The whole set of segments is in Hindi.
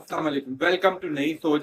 अस्सलाम वालेकुम, वेलकम टू नई सोच।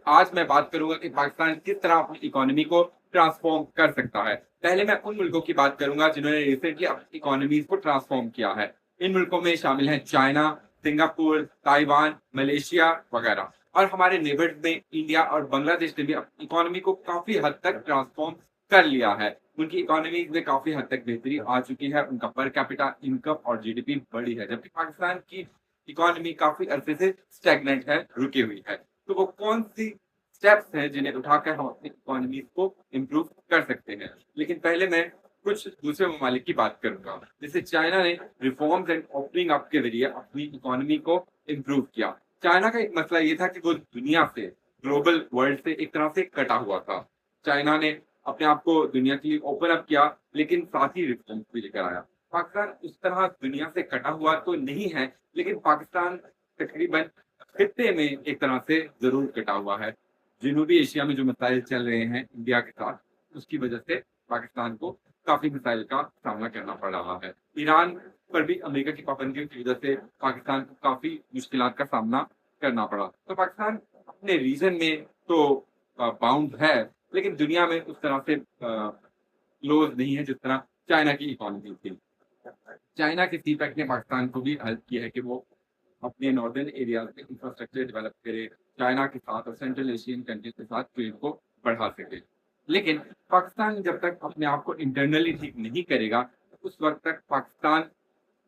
आज मैं बात करूंगा कि पाकिस्तान किस तरह अपनी इकोनॉमी को ट्रांसफॉर्म कर सकता है। पहले मैं उन मुल्कों की बात करूंगा जिन्होंने रिसेंटली अपनी इकोनॉमीज को ट्रांसफॉर्म किया है। इन मुल्कों में शामिल हैं चाइना, सिंगापुर, ताइवान, मलेशिया वगैरह। और हमारे नेबर्स में इंडिया और बांग्लादेश ने भी अपनी इकोनॉमी को काफी हद तक ट्रांसफॉर्म कर लिया है। उनकी इकोनॉमी में काफी हद तक बेहतरी आ चुकी है, उनका पर कैपिटा इनकम और जीडीपी बढ़ी है, जबकि पाकिस्तान की इकोनॉमी काफी अरसे से स्टैग्नेंट है, रुकी हुई है। तो वो कौन सी स्टेप्स हैं जिन्हें उठाकर हम अपनी इकोनॉमी को इम्प्रूव कर सकते हैं। लेकिन पहले मैं कुछ दूसरे ममालिक की बात करूंगा। जैसे चाइना ने रिफॉर्म्स एंड ओपनिंग अप के जरिए अपनी इकोनॉमी को इम्प्रूव किया। चाइना का एक मसला ये था कि वो दुनिया से, ग्लोबल वर्ल्ड से एक तरह से कटा हुआ था। चाइना ने अपने आप को दुनिया के लिए ओपन अप किया, लेकिन साथ ही रिफॉर्म्स भी लेकर आया। पाकिस्तान उस तरह दुनिया से कटा हुआ तो नहीं है, लेकिन पाकिस्तान तकरीबन खित्ते में एक तरह से जरूर कटा हुआ है। जनूबी एशिया में जो मसाइल चल रहे हैं इंडिया के साथ, उसकी वजह से पाकिस्तान को काफी मसाइल का सामना करना पड़ रहा है। ईरान पर भी अमेरिका की पाबंदियों की वजह से पाकिस्तान को काफी मुश्किलात का सामना करना पड़ा। तो पाकिस्तान अपने रीजन में तो बाउंड है, लेकिन दुनिया में उस तरह से क्लोज नहीं है जिस तरह चाइना की इकोनॉमी थी। चाइना के सीपैक ने पाकिस्तान को भी हेल्प किया है कि वो अपने नॉर्दर्न एरिया में इंफ्रास्ट्रक्चर डेवलप करे, चाइना के साथ और सेंट्रल एशियन कंट्रीज के साथ ट्रेड को बढ़ा सके। लेकिन पाकिस्तान जब तक अपने आप को इंटरनली ठीक नहीं करेगा, उस वक्त तक पाकिस्तान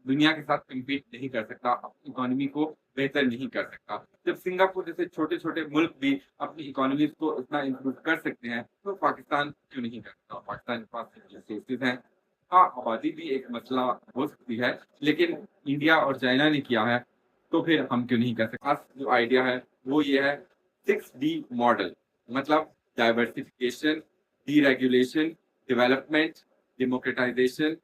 दुनिया के साथ कम्पीट नहीं कर सकता, अपनी इकोनॉमी को बेहतर नहीं कर सकता। जब सिंगापुर जैसे छोटे छोटे मुल्क भी अपनी इकोनॉमी को इतना इम्प्रूव कर सकते हैं, तो पाकिस्तान क्यों नहीं कर सकता। पाकिस्तान के पास रिसोर्सेज हैं। हाँ, आबादी भी एक मसला हो सकती है, लेकिन इंडिया और चाइना ने किया है, तो फिर हम क्यों नहीं कर सकते। खास जो आइडिया है वो ये है, 6D मॉडल। मतलब diversification, deregulation, development, democratization,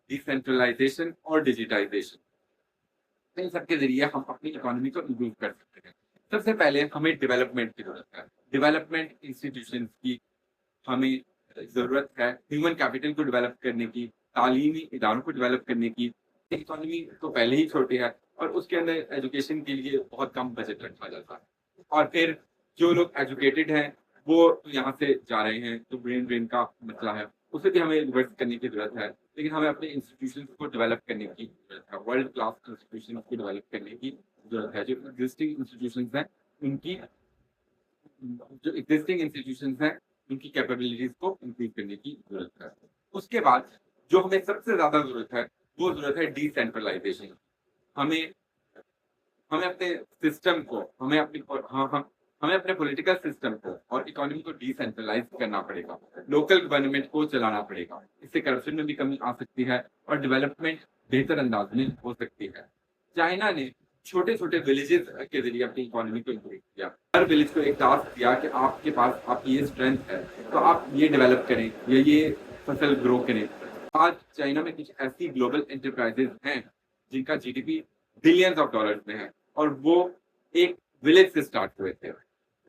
decentralization और डिजिटाइजेशन। इन सबके जरिए हम अपनी इकोनॉमी को इम्प्रूव कर सकते हैं। सबसे पहले हमें डेवलपमेंट की जरूरत है। डेवलपमेंट इंस्टीट्यूशन की हमें जरूरत है, ह्यूमन कैपिटल को डेवलप करने की, तालीमी इदारों को डेवलप करने की। इकोनॉमी तो पहले ही छोटी है और उसके अंदर एजुकेशन के लिए बहुत कम बजट रखा जाता है। और फिर जो लोग एजुकेटेड हैं वो यहाँ से जा रहे हैं, तो ब्रेन ड्रेन का मसला है, उसे भी हमें रिवर्स करने की जरूरत है। लेकिन हमें अपने इंस्टीट्यूशन को डेवलप करने की जरूरत है, वर्ल्ड क्लास इंस्टीट्यूशन को डेवलप करने की जरूरत है। जो एग्जिस्टिंग इंस्टीट्यूशन हैं उनकी जो एग्जिस्टिंग इंस्टीट्यूशन हैं उनकी कैपेबिलिटीज को इम्प्रूव करने की जरूरत है। उसके बाद जो हमें सबसे ज्यादा जरूरत है, वो जरूरत है डिसेंट्रलाइजेशन। हमें हमें अपने सिस्टम को, हमें अपने पॉलिटिकल सिस्टम को और इकोनॉमी को डिसेंट्रलाइज करना पड़ेगा। लोकल गवर्नमेंट को चलाना पड़ेगा। इससे करप्शन में भी कमी आ सकती है और डेवलपमेंट बेहतर अंदाज में हो सकती है। चाइना ने छोटे छोटे विलेजेस के जरिए अपनी इकोनॉमी को इम्प्रूव किया। हर विलेज को एक टास्क दिया कि आपके पास आपकी ये स्ट्रेंथ है, तो आप ये डेवलप करें या ये फसल ग्रो करें। आज चाइना में कुछ ऐसी ग्लोबल एंटरप्राइजेस हैं जिनका जीडीपी बिलियंस ऑफ डॉलर्स में है, और वो एक विलेज से स्टार्ट हुए थे।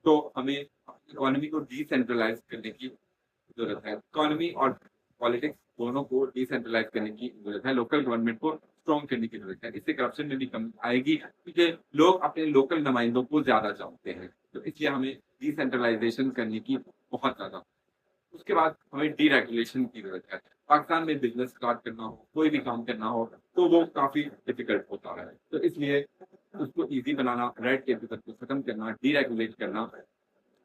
तो हमें इकोनॉमी को डिसेंट्रलाइज करने की जरूरत है। इकोनॉमी और पॉलिटिक्स दोनों को डिसेंट्रलाइज करने की जरूरत है। लोकल गवर्नमेंट को स्ट्रॉन्ग करने की जरूरत है। इससे करप्शन में भी कमी आएगी, क्योंकि लोग अपने लोकल नुमाइंदों को ज्यादा चाहते हैं। तो इसलिए हमें डिसेंट्रलाइजेशन करने की बहुत ज्यादा। उसके बाद हमें डीरेगुलेशन की जरूरत है। पाकिस्तान में बिजनेस स्टार्ट करना हो, कोई भी काम करना हो, तो वो काफी डिफिकल्ट होता है। तो इसलिए उसको इजी बनाना, रेड टेप को खत्म करना, डीरेगुलेट करना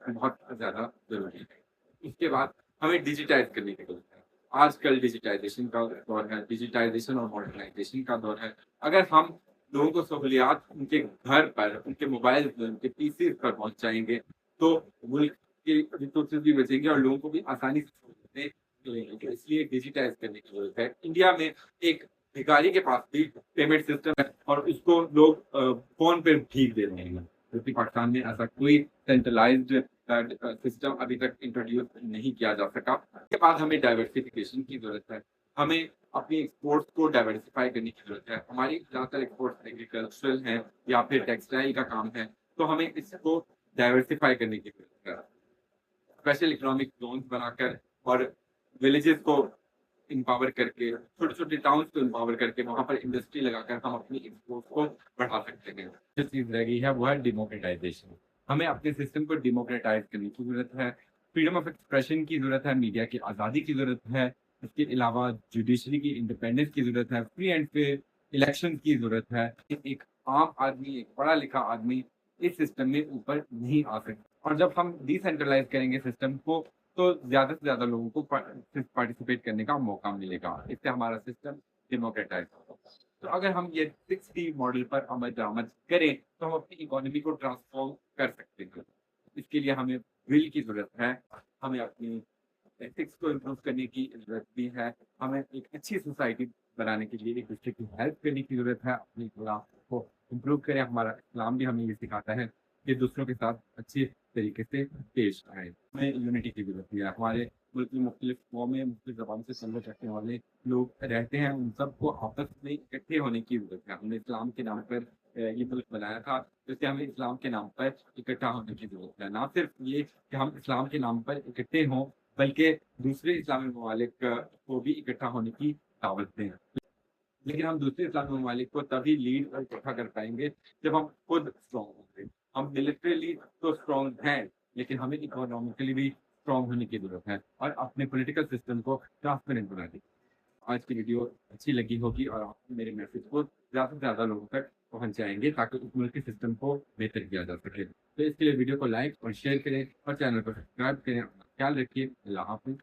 बहुत ज्यादा जरूरी है। इसके बाद हमें डिजिटाइज करने की जरूरत है। आजकल डिजिटाइजेशन का दौर है, डिजिटाइजेशन और मॉडर्नाइजेशन का दौर है। अगर हम लोगों को सहूलियात उनके घर पर, उनके मोबाइल पर, उनके पीसी पर पहुंचाएंगे, तो मुल्क के रिसोर्सेज भी बचेंगे और लोगों को भी आसानी से सहूलियतें मिलेंगी। तो इसलिए डिजिटाइज करने की जरूरत है। इंडिया में एक भिखारी के पास भी पेमेंट सिस्टम है और उसको लोग फोन पे भीख दे रहे हैं, जबकि पाकिस्तान में ऐसा कोई सेंट्रलाइज्ड सिस्टम अभी तक इंट्रोड्यूस नहीं किया जा सका। इसके बाद हमें डाइवर्सिफिकेशन की जरूरत है। हमें अपनी एक्सपोर्ट्स को डाइवर्सिफाई करने की जरूरत है। हमारी ज़्यादातर एक्सपोर्ट्स एग्रीकल्चरल हैं या फिर टेक्सटाइल का काम है, तो हमें इसको डाइवर्सिफाई करने की जरूरत है। स्पेशल इकोनॉमिक जोन बनाकर और विलेजेस को एम्पावर करके, छोटे-छोटे टाउन्स को एम्पावर करके वहाँ पर इंडस्ट्री लगाकर हम अपनी एक्सपोर्ट को बढ़ा सकते हैं। जो चीज़ रह गई है वो है डेमोक्रेटाइज़ेशन। हमें अपने सिस्टम को डेमोक्रेटाइज़ करने की ज़रूरत है, फ्रीडम ऑफ एक्सप्रेशन की ज़रूरत है, मीडिया की आज़ादी की ज़रूरत है, इसके अलावा जुडिशरी की इंडिपेंडेंस की ज़रूरत है, फ्री एंड फेयर इलेक्शन की ज़रूरत है। एक आम आदमी, एक पढ़ा-लिखा आदमी इस सिस्टम में ऊपर नहीं आ सकता और जब हम डिसेंट्रलाइज़ करेंगे सिस्टम को, तो ज़्यादा से ज़्यादा लोगों को पार्टिसिपेट करने का मौका मिलेगा। इससे हमारा सिस्टम डेमोक्रेटाइज़ होगा। तो अगर हम ये 6T मॉडल पर अमल दरामद करें, तो हम अपनी इकोनॉमी को ट्रांसफ़ॉर्म कर सकते हैं। इसके लिए हमें विल की ज़रूरत है, हमें अपनी एथिक्स को इम्प्रूव करने की ज़रूरत भी है, हमें एक अच्छी सोसाइटी बनाने के लिए एक-दूसरे की हेल्प करने की ज़रूरत है, अपनी इस्लाम को इम्प्रूव करें। हमारा इस्लाम भी हमें ये सिखाता है कि दूसरों के साथ अच्छे तरीके से पेश आएँ। हमें यूनिटी की ज़रूरत है। हमारे मुल्क में मुख्तलिफ कौमें, मुख्तलिफ ज़बान से संगत रखने वाले लोग रहते हैं, उन सबको आपस में इकट्ठे होने की ज़रूरत है। हमने इस्लाम के नाम पर ये मुल्क बनाया था, तो इसलिए हमें इस्लाम के नाम पर इकट्ठा होने की ज़रूरत है। ना सिर्फ ये कि हम इस्लाम के नाम पर इकट्ठे हों, बल्कि दूसरे इस्लामी ममालिक को भी इकट्ठा होने की दावत दें। लेकिन हम दूसरे इस्लामी ममालिक को तभी लीड और इकट्ठा कर पाएँगे, जब हम खुद स्ट्रॉन्ग होंगे। हम मिलिटरीली तो स्ट्रॉन्ग हैं, लेकिन हमें इकोनॉमिकली भी स्ट्रॉन्ग होने की ज़रूरत है और अपने पॉलिटिकल सिस्टम को ट्रांसपेरेंट बनाने की। आज की वीडियो अच्छी लगी होगी और आप मेरे मैसेज को ज़्यादा से ज़्यादा लोगों तक पहुँचाएँगे ताकि उस मुल्क के सिस्टम को बेहतर किया जा सके। तो इसके लिए वीडियो को लाइक और शेयर करें और चैनल को सब्सक्राइब करें। अपना ख्याल रखिए। अल्लाह हाफ़िज़।